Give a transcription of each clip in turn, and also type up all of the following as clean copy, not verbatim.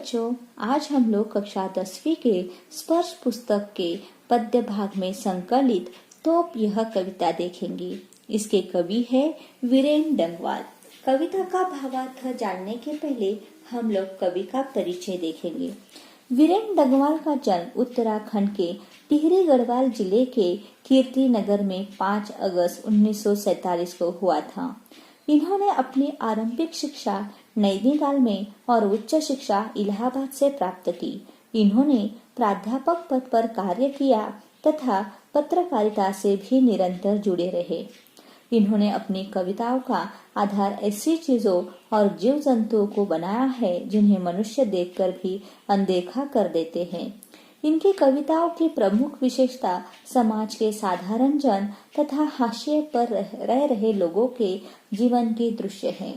बच्चों, आज हम लोग कक्षा 10वीं के स्पर्श पुस्तक के पद्य भाग में संकलित तोप यह कविता देखेंगे। इसके कवि है वीरेन डंगवाल। कविता का भावार्थ जानने के पहले हम लोग कवि का परिचय देखेंगे। वीरेन डंगवाल का जन्म उत्तराखंड के टिहरी गढ़वाल जिले के कीर्ति नगर में 5 अगस्त 1947 को हुआ था। इन्होंने अपनी आरंभिक शिक्षा नैनीताल में और उच्च शिक्षा इलाहाबाद से प्राप्त की। इन्होंने प्राध्यापक पद पर कार्य किया तथा पत्रकारिता से भी निरंतर जुड़े रहे। इन्होंने अपनी कविताओं का आधार ऐसी चीजों और जीव जंतुओं को बनाया है जिन्हें मनुष्य देखकर भी अनदेखा कर देते हैं। इनकी कविताओं की प्रमुख विशेषता समाज के साधारण जन तथा हाशिए पर रह रहे लोगों के जीवन के दृश्य हैं।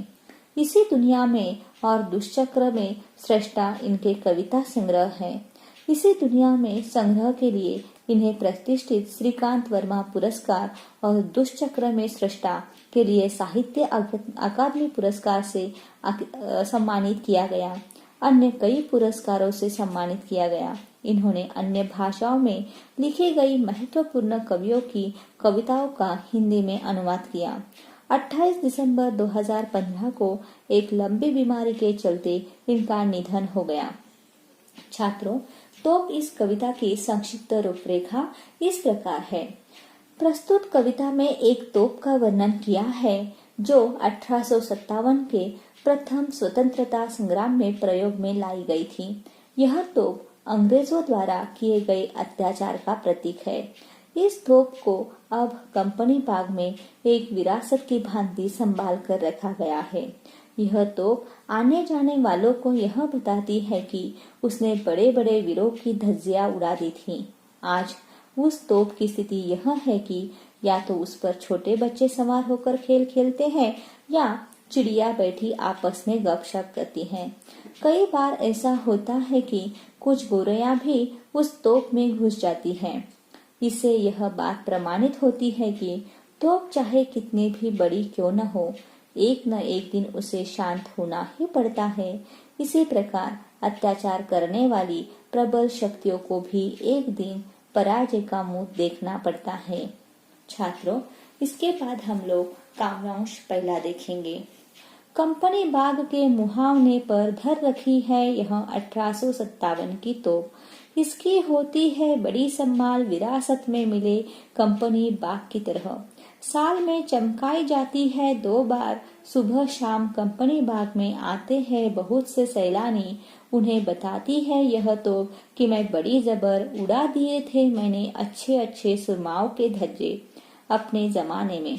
इसी दुनिया में और दुष्चक्र में सृष्टा इनके कविता संग्रह है। इसी दुनिया में संग्रह के लिए इन्हें प्रतिष्ठित श्रीकांत वर्मा पुरस्कार और दुष्चक्र में सृष्टा के लिए साहित्य अकादमी पुरस्कार से सम्मानित किया गया। अन्य कई पुरस्कारों से सम्मानित किया गया। इन्होंने अन्य भाषाओं में लिखी गई महत्वपूर्ण कवियों की कविताओं का हिंदी में अनुवाद किया। 28 दिसंबर 2015 को एक लंबी बीमारी के चलते इनका निधन हो गया। छात्रों, तो इस कविता की संक्षिप्त रूपरेखा इस प्रकार है। प्रस्तुत कविता में एक तोप का वर्णन किया है जो 1857 के प्रथम स्वतंत्रता संग्राम में प्रयोग में लाई गई थी। यह तोप अंग्रेजों द्वारा किए गए अत्याचार का प्रतीक है। इस तोप को अब कंपनी बाग में एक विरासत की भांति संभाल कर रखा गया है। यह तोप आने जाने वालों को यह बताती है कि उसने बड़े बड़े वीरों की धज्जियां उड़ा दी थी। आज उस तोप की स्थिति यह है कि या तो उस पर छोटे बच्चे सवार होकर खेल खेलते हैं या चिड़िया बैठी आपस में गपशप करती हैं। कई बार ऐसा होता है कि कुछ गोरैया भी उस तोप में घुस जाती हैं। इससे यह बात प्रमाणित होती है कि तोप चाहे कितनी भी बड़ी क्यों न हो, एक न एक दिन उसे शांत होना ही पड़ता है। इसी प्रकार अत्याचार करने वाली प्रबल शक्तियों को भी एक दिन पराजय का मुंह देखना पड़ता है। छात्रों, इसके बाद हम लोग काव्यांश पहला देखेंगे। कंपनी बाग के मुहावने पर धर रखी है यह 1857 की तोप। इसकी होती है बड़ी संभाल विरासत में मिले कंपनी बाग की तरह। साल में चमकाई जाती है 2 बार। सुबह शाम कंपनी बाग में आते हैं बहुत से सैलानी। उन्हें बताती है यह तोप कि मैं बड़ी जबर उड़ा दिए थे मैंने अच्छे अच्छे सुरमाओं के धज्जे अपने जमाने में।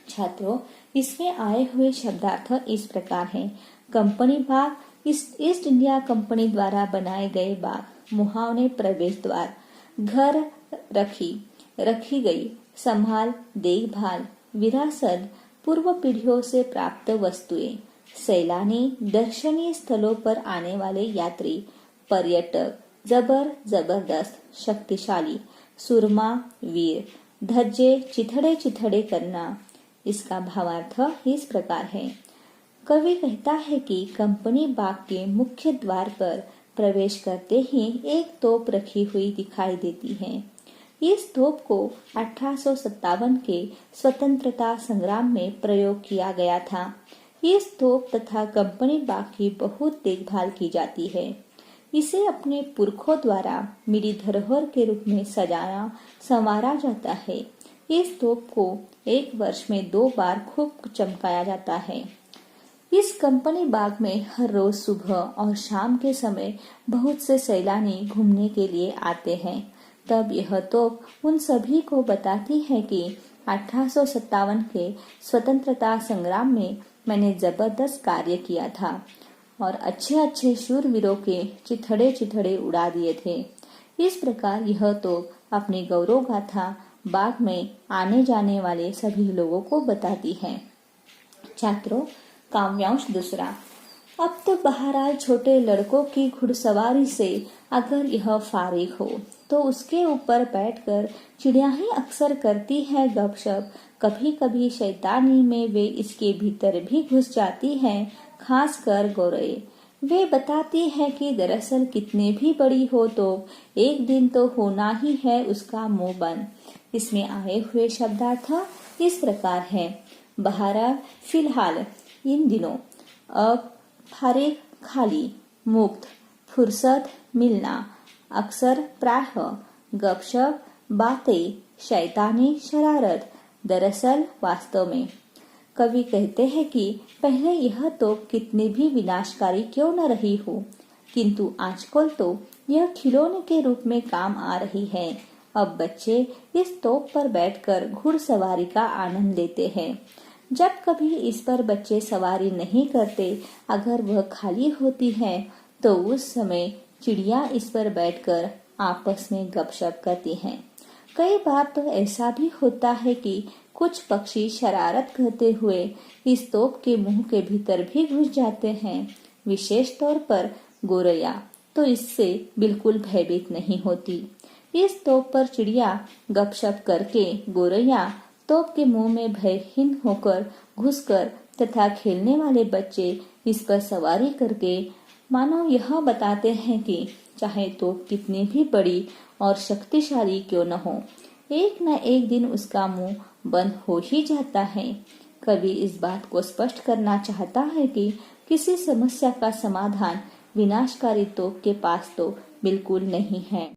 छात्रों, इसमें आए हुए शब्दार्थ इस प्रकार हैं। कंपनी बाग ईस्ट इंडिया कंपनी द्वारा बनाए गए बाग। मुहावने प्रवेश द्वार। घर रखी गई संभाल देखभाल। विरासत पूर्व पीढ़ियों से प्राप्त वस्तुएं। सैलानी दर्शनीय स्थलों पर आने वाले यात्री। पर्यटक जबरदस्त शक्तिशाली। सुरमा वीर। धज्जे चिथड़े चिथड़े करना। इसका भावार्थ इस प्रकार है। कवि कहता है कि कंपनी बाग के मुख्य द्वार पर प्रवेश करते ही एक तोप रखी हुई दिखाई देती है। इस तोप को 1857 के स्वतंत्रता संग्राम में प्रयोग किया गया था। इस तोप तथा कंपनी बाग की बहुत देखभाल की जाती है। इसे अपने पुरखों द्वारा मिली धरोहर के रूप में सजाया संवारा जाता है। इस तोप को एक वर्ष में 2 बार खूब चमकाया जाता है। इस कंपनी बाग में हर रोज सुबह और शाम के समय बहुत से सैलानी घूमने के लिए आते हैं। तब यह तोप उन सभी को बताती है कि 1857 के स्वतंत्रता संग्राम में मैंने जबरदस्त कार्य किया था और अच्छे अच्छे शूरवीरों के चिथड़े चिथड़े उड़ा दिए थे। इस प्रकार यह तोप अपनी गौरव गाथा बाग में आने जाने वाले सभी लोगों को बताती है। छात्रों, काव्यांश दूसरा। अब तो बहरहाल छोटे लड़कों की घुड़सवारी से अगर यह फारिग हो तो उसके ऊपर बैठकर चिड़िया ही अक्सर करती है गपशप। कभी कभी शैतानी में वे इसके भीतर भी घुस जाती हैं, खासकर गोरे। वे बताती है कि दरअसल कितने भी बड़ी हो तो एक दिन तो होना ही है उसका मुंह बंद। इसमें आए हुए शब्दार्थ इस प्रकार है। बहरहाल फिलहाल इन दिनों, अब फारिग खाली, मुक्त, फुर्सत मिलना, अक्सर प्रायः, गपशप, बातें, शैतानी शरारत, दरअसल वास्तव में। कवि कहते हैं कि पहले यह तोप कितनी भी विनाशकारी क्यों न रही हो, किंतु आजकल तो यह खिलौने के रूप में काम आ रही है। अब बच्चे इस तोप पर बैठकर घुड़सवारी का आनंद लेते हैं। जब कभी इस पर बच्चे सवारी नहीं करते, अगर वह खाली होती है, तो उस समय चिड़िया इस पर बैठकर आपस में गपशप करती हैं। कई बार तो ऐसा भी होता है कि कुछ पक्षी शरारत करते हुए इस तोप के मुंह के भीतर भी घुस जाते हैं। विशेष तौर पर गोरैया तो इससे बिल्कुल भयभीत नहीं होती। इस तोप पर चिड़िया गपशप करके गोरैया तोप के मुंह में भयहीन होकर घुसकर तथा खेलने वाले बच्चे इस पर सवारी करके मानो यह बताते हैं कि चाहे तोप कितनी भी बड़ी और शक्तिशाली क्यों न हो, एक न एक दिन उसका मुंह बंद हो ही जाता है। कवि इस बात को स्पष्ट करना चाहता है कि किसी समस्या का समाधान विनाशकारी तोप के पास तो बिल्कुल नहीं है।